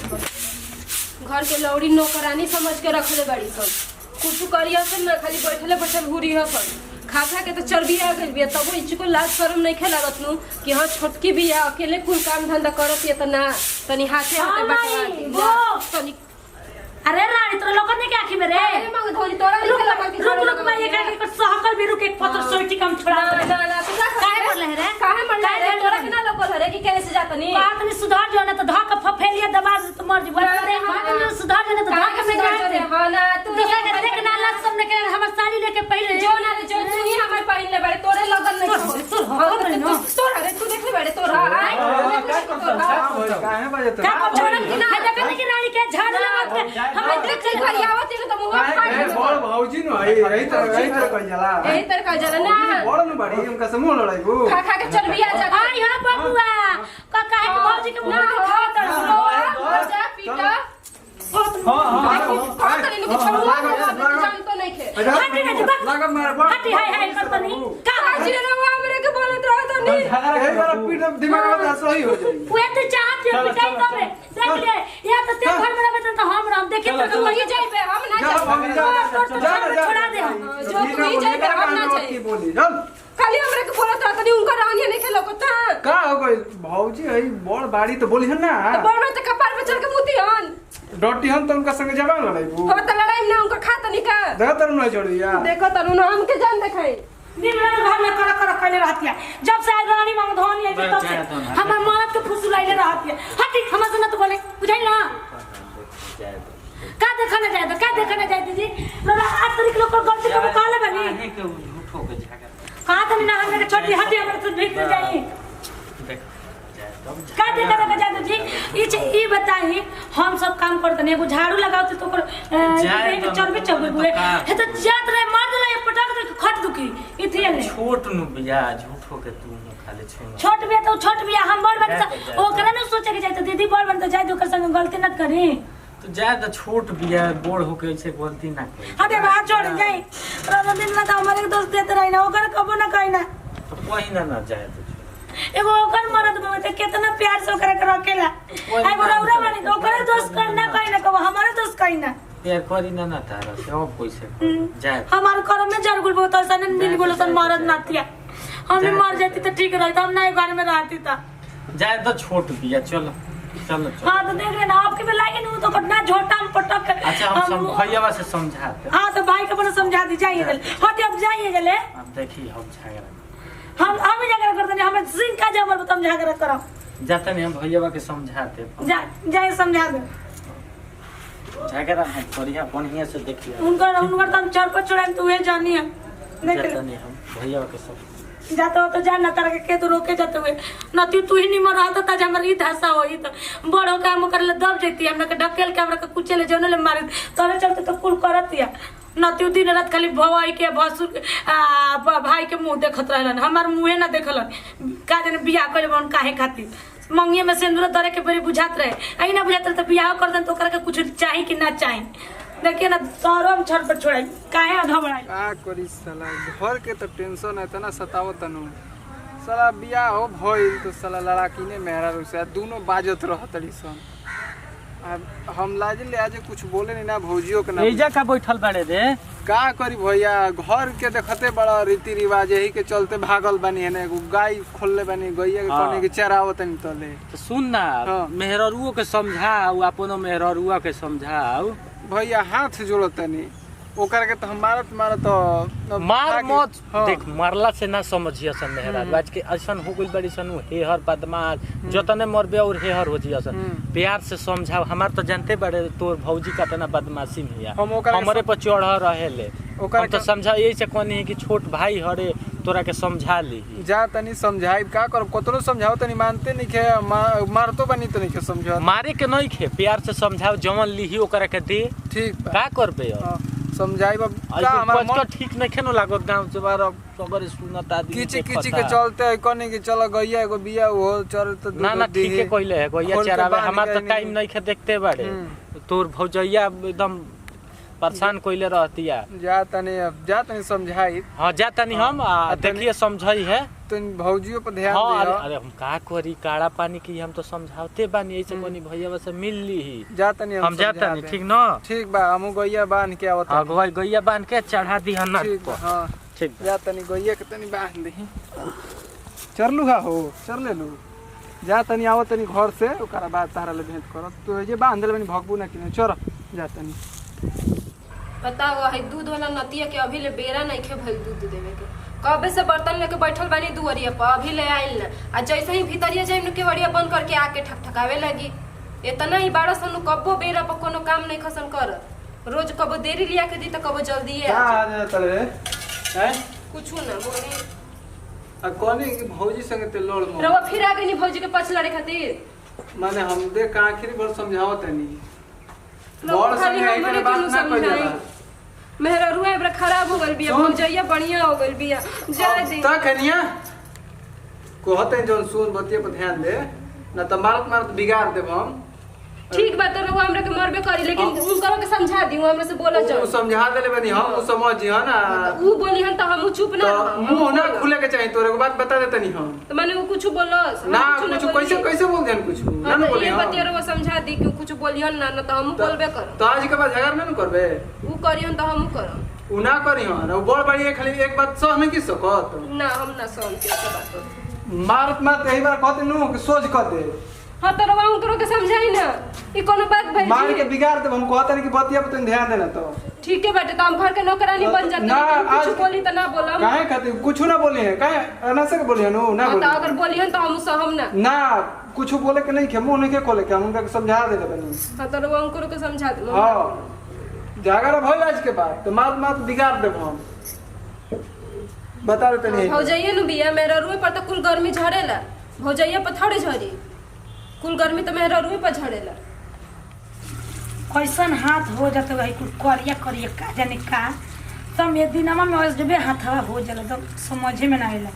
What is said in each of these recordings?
घर के लौड़ी नौकरानी समझ के रखले बड़ी सब कुछ करिया सब ना खाली बैठले बैठल हुरी ह सब खा खा के तो चर्बी आ गई बिया तब इच को लाज शर्म नहीं खेला रतनु कि हां छोटकी बिया अकेले कुल काम धंधा करत ये त ना तनी हाथे हाथे बटवा तनी अरे रानी तोरा लोकन ने क्या आखी मेरे अरे मग धोली तोरा रुक रुक मैं ये कह के सहकल भी रुक एक पत्थर सोटी कम छोड़ा ना तू काहे मरले रे काहे मरले रे तोरा के ना लोकल रे कि कैसे जातनी बात नहीं सुधार जो ना तो धक फफेलिया दबा तो मर जी बात नहीं सुधार जो ना तो धक में जा रे हां ना तू दूसरा के देख ना लाज सब ने के हमर साड़ी लेके पहले जो ना रे जो तू ही हमर पहले बड़े तोरे लगन नहीं तोरा रे तू देख ले बड़े तोरा काहे बजत का को छोड़न कि ना देख कि रानी के झाड़ लगात के हम देख के घरियावत के तो मुंह फाड़ बड़ भौजी न यही तरह कह जाला यही तरह का जरा ना बड़ न बड़ी उनका समूह लड़ाईबू खा खा के चल बिया जा आई हां बबुआ का काहे के भौजी के मुंह के खात जा पीटा हां तनी के छोड़वा जान तो नहीं खे हटी ना जब लागम मार बड़ हटी हाय कर तनी का जी रवा हमरे के बोलत रह तनी यही बार पीठ दिमाग में सही हो जाई ओए तो चाहत है पिटाई तबे देख ले या तो ते घर में रहबे त हम राम देखे तो वही जाइबे हम ना छोड़ा दे जो तू ही जाइबे हम ना जाई बोली चल खाली हमरे के बोलत रह तनी उनका रानी नहीं खेलो कता का हो गई भौजी है बड़ बाड़ी तो बोली है ना बड़ में तो कपार पे चढ़ के मुती हन डोटी हम तो उनका संग जवान लड़ाईबू हो त लड़ाई ना उनका खा तनी का देखो तर ना छोड़िया देखो तनु ना हमके जान देखाई निमरा घर में कर कहले रहती है जब से आज रानी मांग धोनी है तब से हमर मौत के फुसुलाइले रहती है हटी हमर से न तो बोले बुझाई ना का देखने जाए तो का देखने जाए दीदी लोग आज तरीके लोग गलती को काले बनी काहे के झूठो के झगड़ा कहा तो ना हमरे छोटी हटी हमरे तो भीख में जाई का देखने जाए जी ई बताई हम सब काम करते नहीं एगो झाड़ू लगाओ तो ओकर चरबे चबे हुए है तो जात रे मार देला पटक दे खट दुखी इथिए ने छोट नु बिया झूठो के तू खाली छोट बिया तो छोट बिया हम बड़ बन ओकरा न सोचे के जाए तो दीदी बड़ बन तो जाए ओकर संग गलती न करी तो ज्यादा छोट बिया बोड़ होके ऐसे गलती ना करी अबे बात छोड़ जाए रोज दिन में तो हमारे दोस्त देते रही ना ओकर कबो ना कहीं ना तो वही ना जाए तो एगो ओकर मरद में तो कितना प्यार से ओकरा के रखेला आई बरौरा वाली ओकरे दोस्त करना कहीं ना कबो हमारे दोस्त कहीं ना यार करी ना तारा से अब कैसे जाए हमारे घर में जर गुल बहुत ऐसा नहीं मिल गुल सन मरद ना थिया हम भी मर जाती तो ठीक रहता हम ना घर में रहती था जाए तो छोट बिया चलो चलो हां तो देख लेना आपके पे लागे नहीं तो कटना झोटा में पटक अच्छा हम भैया से समझाते हां तो भाई के अपन समझा दी जाइए हटे अब जाइए गले अब देखिए हम झगड़ा हम झगड़ा करते नहीं हमें सिंह का जबर तुम झगड़ा करो जाते नहीं हम भैया के समझाते जाए समझा दे झगड़ा हम बढ़िया से देखिए उनका तो हम चर पर चढ़ाए तो वे जानी है जाते नहीं हम भैया के सब जाते हो तो जान ना तारा के तो रोके जाते हुए नती तू ही नहीं मर रहा था हमर ई धासा होई तो बड़ो काम कर ले दब जैती हमरा के ढकेल के हमरा के कुचले जने ले मारे तोरे चलते तो कुल करतिया नती दिन रात खाली भवाई के भसुर भाई के मुंह देखत रहलन हमार मुंहे ना देखलन का जने बियाह कइले बन काहे खातिर मंगिए में सिंदूर दरे के बड़ी बुझात रहे आई ना बुझात रहे तो बियाह कर दन तो ओकरा के कुछ चाहि कि ना चाहि देखिए ना तोरो हम छड़ पर छोड़ाई काहे घबराई का करी साला घर के तो टेंशन है तना सताव तनु साला बियाह हो भइल तो साला लड़ाकी ने मेहरा रुसे दोनों बाजत रहतड़ी सन अब हम लाज ले आज कुछ बोले नहीं ना भौजियो के ना एजा का बैठल बाड़े रे का करी भैया घर के देखते बड़ा रीति रिवाज यही के चलते भागल बनी है ना एगो गाय खोलले बनी गैया के कोने के चरावत नहीं तले तो सुन ना मेहररुओ के समझाओ अपनो मेहररुआ के समझाओ भैया हाथ जोड़त नहीं ओकर के तो हम मारत मार मत देख मारला से ना समझिया सन मेहरा बाज के ऐसन हो गइल बड़ी सन हेहर बदमाश जतने मरबे और हेहर हो जिया सन प्यार से समझाओ हमार तो जानते बड़े तोर भौजी का तना बदमाशी में है हमरे पर चढ़ रहेले हम तो समझा यही से कोनी कि छोट भाई हरे तोरा के समझा ली जा तनी समझाई का करब कतरो समझाओ तनी मानते नहीं के मारतो बनी तो नहीं के समझा मारे के नहीं खे प्यार से समझाओ जमन लीही ओकरा के दे ठीक का करबे समझाई बा का हमार मन ठीक नहीं खेनो लागत गांव से बार अगर सुनत आदमी किछि के चलते कोनी के चल गइया एगो बिया हो चर तो ना ठीक है कहले है गइया चरावे हमार तो टाइम नहीं खे देखते बाड़े तोर भौजैया एकदम परेशान कोइले रहती है। जा तनी समझाई। हाँ जा तनी हम देखिए समझाई है तो भौजियों पर ध्यान हाँ दे। अरे हम का करी काड़ा पानी की हम तो समझाते बानी ऐसे कोनी भैया से मिल ली ही जा तनी हम जाता नहीं ठीक ना ठीक बा हमू गैया बांध के आवत। हाँ गैया बांध के चढ़ा दी हन ठीक बा हाँ ठीक जा तनी गैया के तनी बांध दही चरलू हा हो चर ले लू जा तनी आवत तनी घर से ओकरा बाद तारा ले भेंट करत तो जे बांध ले बनी भगबू ना कि चर जा तनी। बताओ है दूध वाला नतिया के अभी ले बेरा नहीं खे भइल दूध देवे के कबे से बर्तन लेके बैठल बानी दुवरिया पर अभी ले आइल ना आ जैसे ही भीतरिया जाइम न केवड़िया बंद करके आके ठकठकावे लगी इतना ही बारह सन कब्बो बेरा पर कोनो काम नहीं खसन कर रोज कबो देरी लिया के दी तो कबो जल्दी का आ जा तले हैं कुछ ना बोली आ कोनी की भौजी संगे ते लड़ मो रवा फिर आ गई भौजी के पछ लड़े खातिर माने हम दे का आखिरी बार समझावत नहीं लोग बड़ खाली संगे हमरे एकरे बात के ना समझाई कइला मेहरा रुआ एबरा खराब हो गइल बिया सुन। भौजैया बढ़िया हो गइल बिया जाय दी ता कनिया कहते जोन सुन बतिया पर ध्यान दे ना त मारत बिगाड़ देब हम ठीक बात रहुआ हमरा के मरबे करी लेकिन उनको के समझा दी हमरा से बोला उ जाओ समझा देले बनी हम उ समझी ह ना ऊ बोली हन त हम चुप ना तो मुंह ना खुले के चाहिए तोरे को बात बता देता नहीं हम तो मैंने वो कुछ बोलस ना कुछ कैसे कैसे बोल देन कुछ ना ना बोले ये हम बतिया रहुआ समझा दी कि कुछ बोलियन ना तो हम बोलबे कर तो आज के बाद झगड़ा ना करबे ऊ करियन त हम करम उ ना करी हम ना बड़ बड़ी खाली एक बात सह नहीं की सकत ना हम ना सहन के ऐसे बात मारत यही बार कहते नु कि सोच कह दे हां तो रहुआ उनको के समझाई ना ई कोनो बात भई मार के बिगाड़ दे हम कहते नहीं कि बतिया पर तुम ध्यान देना तो ठीक है बेटे तो हम घर के नौकरानी बन जाते ना, लेकिन आज- कुछ बोली त ना बोलम काहे कहते कुछ ना बोली है काहे ना से बोली है नु ना हाँ, तो बोली अगर बोलियन तो हम सहम ना ना कुछ बोले के नहीं के मुंह नहीं के खोले के हम उनका समझा दे बनी हां तो रहुआ उनको के समझा दे हां झगड़ा भइल आज के बाद तो मात बिगाड़ देब हम बता देते नहीं भौजैया नु बिया मेरा रुए पर तो कुल गर्मी झड़ेला भौजैया पर थोड़े झड़ी कुल गर्मी तो मेरा रुए पर झड़ेला कैसन हाथ हो जाते भाई कुछ करिया करिया का जाने का सब एक दिनमा में जब हाथ हो जाला तो समझे में ना आइला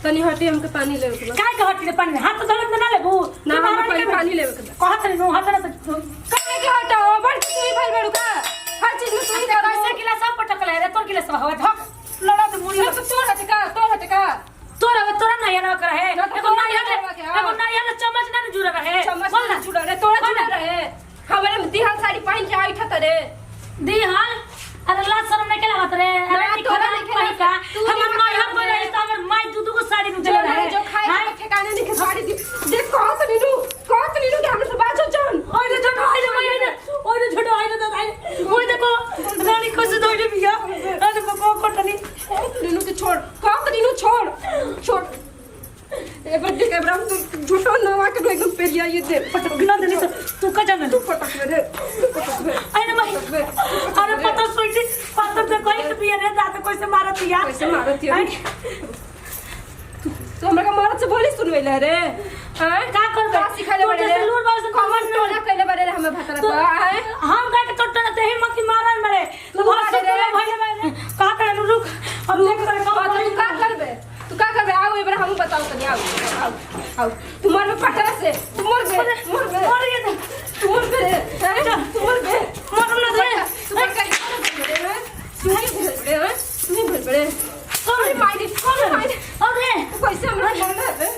तनी हटे हमके पानी लेवे के बा काय के हटले पानी में हाथ तो धरत ना लेबू ना हम पहले पानी लेवे के बा कहत नहीं हट ना तो काहे के हटाओ बड़ तू ही भइल बड़ू का हर चीज में तू ही कर कैसे गिलास सब पटकले रे तोर गिलास हवा धक लड़ा तो मुड़ी सब तोड़ हटे का तोरा नहीं ना कर है ना तो एगो नहीं नहीं हटे के, हाँ। एगो नहीं ना चम्मच ना जुड़ा रहे चम्मच बोल ना ना जुड़ा रे तोड़ा जुड़ा रहे हमारे दिहाल साड़ी पहन के आई था रे दी हाल अरे ला शर्म नहीं केला मत रे अरे ना, नी तोरा खड़ा नहीं नहीं कहीं का तू हमर नहीं माय खड़ा हम बोले रे। तो हमर माय दूधू को साड़ी नु जो चले रहे जो खाए हाँ? के ठिकाने नहीं के साड़ी दी देख कहत नीनू के हमसे बाजो जान ओए रे छोटो आइले माय ने ओए रे छोटो आइले दादा ओए देखो रानी को से दौड़े बिया अरे को कोटनी नीनू के छोड़ कहत नीनू छोड़ ए बड्डे के ब्राम तू झूठो नवा के एकदम पेरिया ये दे पटक बिना देनी तो तू का जाने तू पटक रे पटक रे अरे माय अरे पता सोची पता तो कोई तो बिया रे दादा कोई से मारत या कैसे मारत या? तो हमरा का मारत से बोली सुनवेला रे हैं का करबे का सिखाले बड़े रे लूर बाबू से कमर टोला कइले बड़े रे हमें भतरा तो पा हैं हम का के टोटना ते हिम्मत की मारन मरे तू तो भाग मारे से रे। भइले भाई का करे रुक अब देख करे तू का करबे आओ एक बार हम बताओ तनी आओ तू मर में पटरा से तू मर गए मर गए तू मर गए हैं? तू मर गए मर ना दे तू मर गए तू नहीं भूल बड़े हैं तू नहीं भूल बड़े अरे मायरी अरे कैसे हमरा मरना है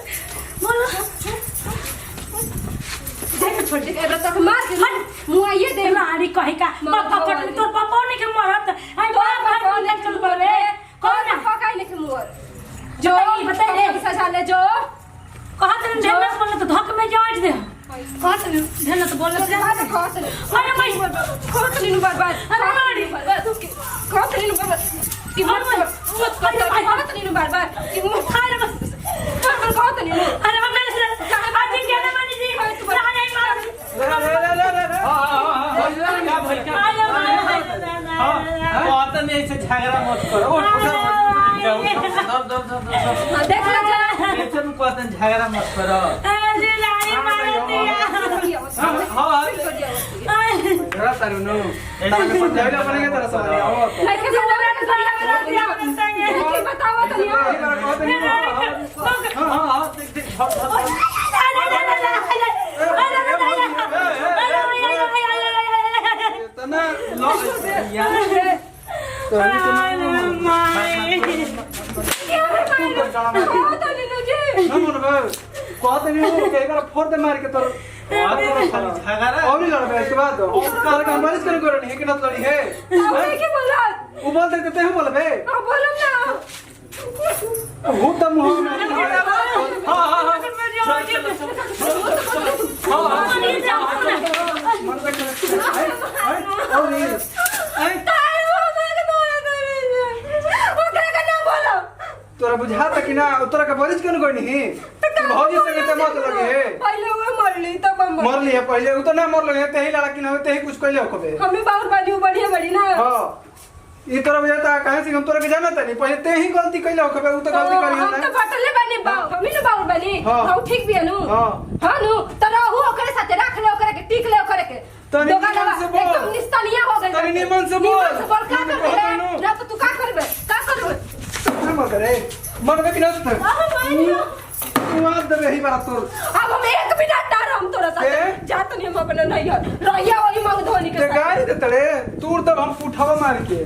बोलो देख छोड़ दे एबरा तक मार दे मुंह आइए दे लाड़ी कहि का पापा पटन तोर पापा ने के मरत आई बाप बाप ले चल बोले कौन है पकाई लेके मुंह जो ई बता रे सजा ले जो कहत न झेलस बोले तो धक में जाट दे कहत न झेलस बोले तो अरे भाई कहत नीनू बर्बाद अरे लाड़ी कहत नीनू बर्बाद कि मत कहत नीनू बर्बाद कि मत अरे बस कहत नीनू अरे हम मेरे से आज के ना मानी जी रहा नहीं मार झगड़ा मत करो देख ले जा झगड़ा मत करो अरे लाड़ी मार दिया जरा तारू नो तारा के समझाइला बनेगा तेरा समझ आओ लेके जा रहा है लेके बताओ तनी कहते नहीं हां हां देख देख अरे फोड़ दे मार के तोर और नहीं लड़बे इसके बाद तोर का मालिश करे करे नहीं कि न लड़ी है वो बोल देते हैं बोलबे वो तो मुंह में हां हां हां मन में और नहीं तोरा बुझाता कि ना तोरा का बारिश क्यों कोई नहीं भौजी से के मत लगे है पहले वो मरली तब मर लिया पहले वो तो ना मर लगे ते ही लड़ा कि ना ते ही कुछ कहले होबे हमें बाहर बाजी बढ़िया बड़ी ना हां ई तोरा बुझाता कहां से हम तोरा के जानत नहीं पहले ते ही गलती कहले होबे वो तो गलती करी हम ना तो बटले बनी बाऊ हम ही बाऊ बनी हाँ। हां ठीक भी है नु हां हां नु त रहू ओकरे साथे रख ले ओकरे के टिक ले ओकरे के तनी निमन से बोल। एकदम निस्तनिया हो गई तनी निमन से बोल। निमन से बोल का निमन करबे बोल नु। ना तो तू का करबे मत करे मन में कि ना तू आज दे ही बात तोर अब हम 1 मिनट डर हम तोरा साथे जात नहीं हम अपने नहीं रहिया वही मांग धोनी के ते गाड़ी दे तड़े तूर तब हम उठावा मार के